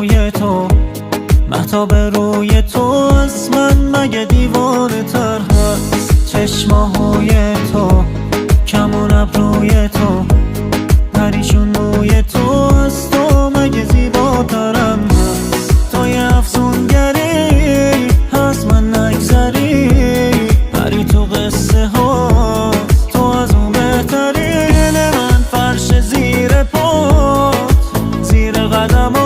روی تو، مهتاب روی تو از من مگه دیوانه تر هست؟ چشماهای تو، کمون ابروی تو، پریشون موی تو از تو مگه زیباترم هست؟ تو یه افسونگری هست من نگذری، پری تو قصه ها تو از اون بهتری. دل من فرش زیر پات، زیر قدمات،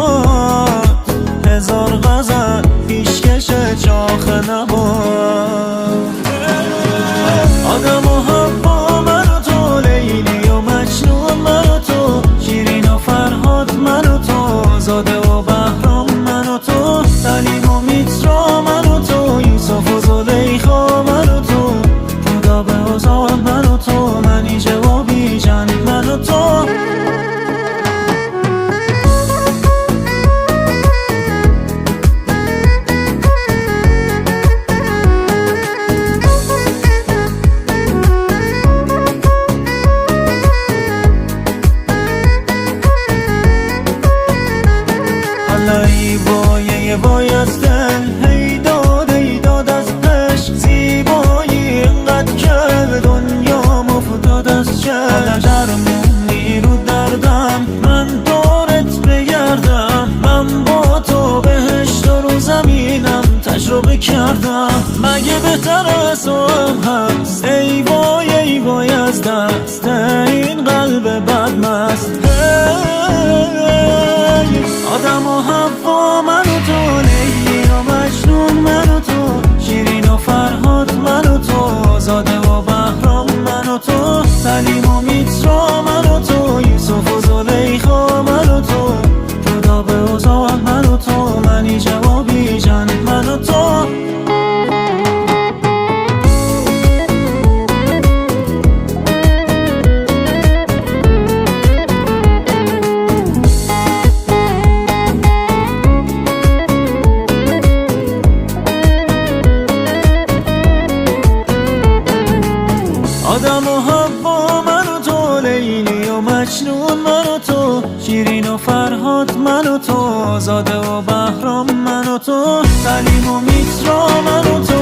هزار غزل پیشکش چاخ نبات. آدم و حوا من و تو، لیلی و مجنون من و تو، شیرین و فرهاد من و تو، زاده و بهرام من و تو، سلیم و میترا من و تو، یوسف و زلیخا من و تو، خدا به اوضاع من و تو، منی جوابی جن من و تو. ای وای از دل، هی داد ای داد از عشق، زیبایی اینقدر که دنیا مفتاد از چشم. درمونی رو دردم من دارت بگردم، من با تو بهشت رو زمینم تجربه کردم، مگه بهتر از تو هم هست؟ ای وای از دست این قلب بدمست. آدم و حوا من و تو، لیلی و مجنون من و تو، شیرین و فرهاد من و تو، زاده و بهرام من و تو، سلیم و میترا من و تو، یوسف و زلیخا من و تو، خدا به اوضاع من و تو، منی جوابی جن من و تو. آدم و حوا من و تو، لیلی و مجنون من و تو، شیرین و فرهاد من و تو، زاده و بهرام من و تو، سلیم و میترا من و تو.